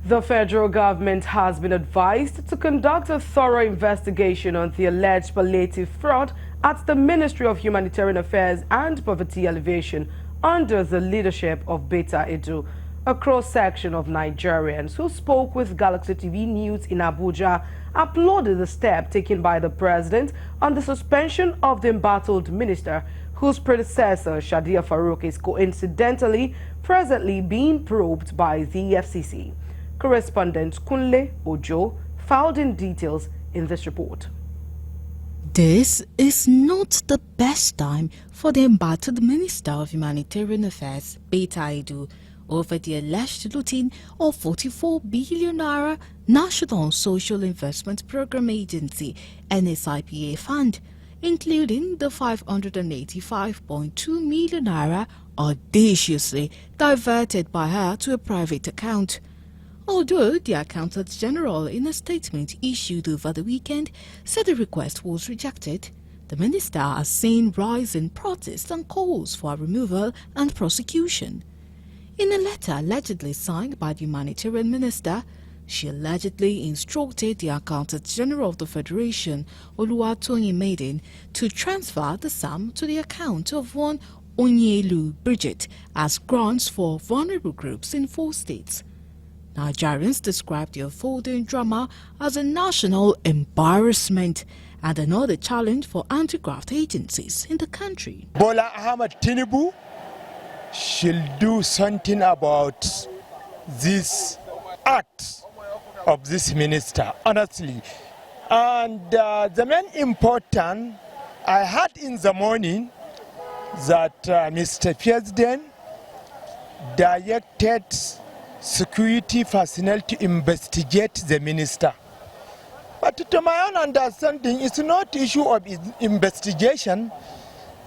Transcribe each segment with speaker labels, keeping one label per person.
Speaker 1: The federal government has been advised to conduct a thorough investigation on the alleged palliative fraud at the Ministry of Humanitarian Affairs and Poverty Alleviation under the leadership of Beta Edu. A cross-section of Nigerians who spoke with Galaxy TV News in Abuja applauded the step taken by the president on the suspension of the embattled minister, whose predecessor, Shadia Farouk, is coincidentally presently being probed by the FCC. Correspondent Kunle Ojo filed in details in this report.
Speaker 2: This is not the best time for the embattled Minister of Humanitarian Affairs, Beta Edu, over the alleged looting of 44 billion naira National Social Investment Program Agency NSIPA fund, including the 585.2 million naira audaciously diverted by her to a private account. Although the Accountant General, in a statement issued over the weekend, said the request was rejected, the minister has seen rising protests and calls for her removal and prosecution. In a letter allegedly signed by the humanitarian minister, she allegedly instructed the Accountant General of the Federation, Oluwatoyin Maiden, to transfer the sum to the account of one Onyelu Bridget as grants for vulnerable groups in 4 states. Nigerians described the unfolding drama as a national embarrassment and another challenge for anti-graft agencies in the country.
Speaker 3: Bola Ahmed Tinubu should do something about this act of this minister, honestly. And the main important, I heard in the morning that Mr. President directed security personnel to investigate the minister. But to my own understanding, it's not issue of investigation.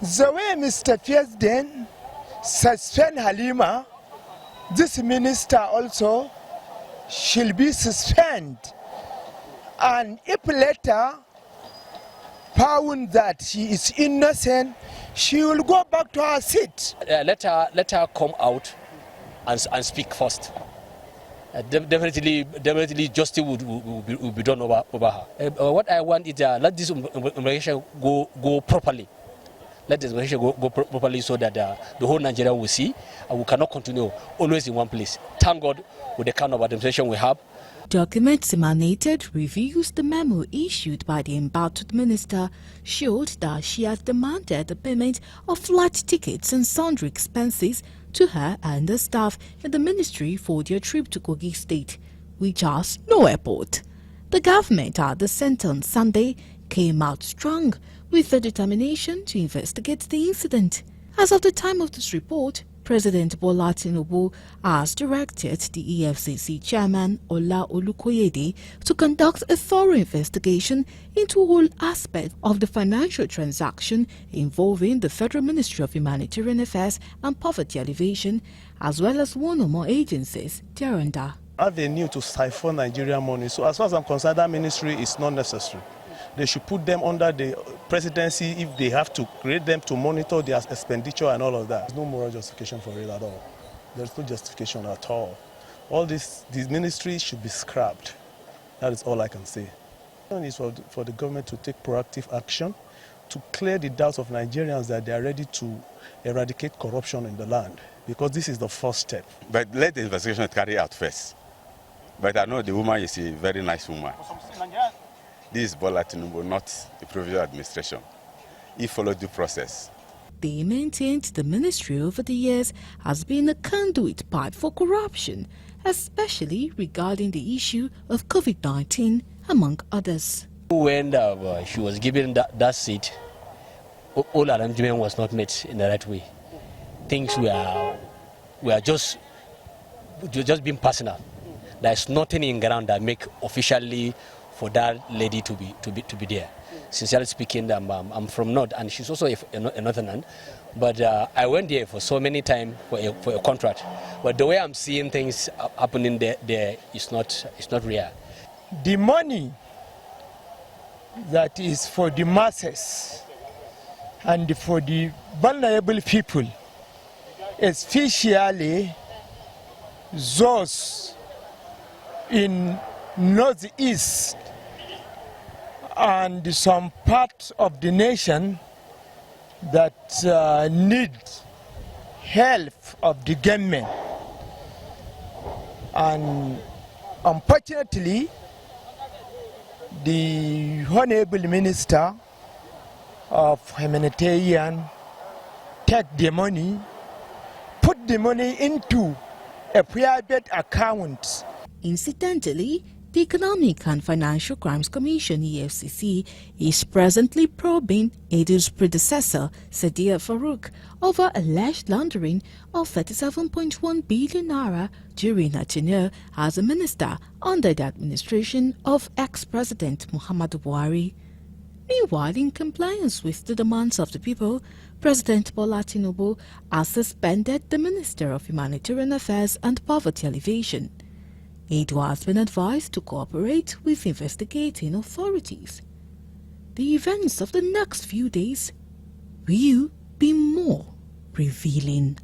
Speaker 3: The way Mr. President suspend Halima, this minister also shall be suspended. And if later found that she is innocent, she will go back to her seat.
Speaker 4: Let her come out and speak first. Definitely justice will be done over her. What I want is let this investigation go properly. Let this investigation go properly so that the whole Nigeria will see, and we cannot continue always in one place. Thank God with the kind of administration we have.
Speaker 2: Documents emanated reveals the memo issued by the embattled minister showed that she had demanded the payment of flight tickets and sundry expenses to her and the staff in the ministry for their trip to Kogi State, which has no airport. The government at the center on Sunday came out strong with the determination to investigate the incident. As of the time of this report, President Bola Tinubu has directed the EFCC chairman Ola Olukoyede to conduct a thorough investigation into all aspects of the financial transaction involving the Federal Ministry of Humanitarian Affairs and Poverty Alleviation, as well as one or more agencies thereunder.
Speaker 5: Avenue to siphon Nigerian money. So as far as I'm concerned, that ministry is not necessary. They should put them under the presidency if they have to create them to monitor their expenditure and all of that. There's no moral justification for it at all. There's no justification at all. All these ministries should be scrapped. That is all I can say. One is for the government to take proactive action to clear the doubts of Nigerians that they are ready to eradicate corruption in the land, because this is the first step.
Speaker 6: But let the investigation carry out first. But I know the woman is a very nice woman. This is Bola Tinubu, not the provincial administration. He followed the process.
Speaker 2: They maintained the ministry over the years has been a conduit pipe for corruption, especially regarding the issue of COVID-19, among others.
Speaker 4: When she was given that seat, all arrangement was not made in the right way. Things were just being personal. There's nothing in ground that make officially for that lady to be there. Sincerely speaking, I'm from North, and she's also a Northern, but I went there for so many times for a contract. But the way I'm seeing things happening there is not real.
Speaker 3: The money that is for the masses and for the vulnerable people, especially those in northeast and some parts of the nation that need help of the government. And unfortunately, the Honorable Minister of Humanitarian take the money, put the money into a private account.
Speaker 2: Incidentally, the Economic and Financial Crimes Commission (EFCC) is presently probing Edu's predecessor, Sadiya Farouk, over alleged laundering of 37.1 billion naira during her tenure as a minister under the administration of ex-President Muhammadu Buhari. Meanwhile, in compliance with the demands of the people, President Bola Tinubu has suspended the Minister of Humanitarian Affairs and Poverty Alleviation. Edu has been advised to cooperate with investigating authorities. The events of the next few days will be more revealing.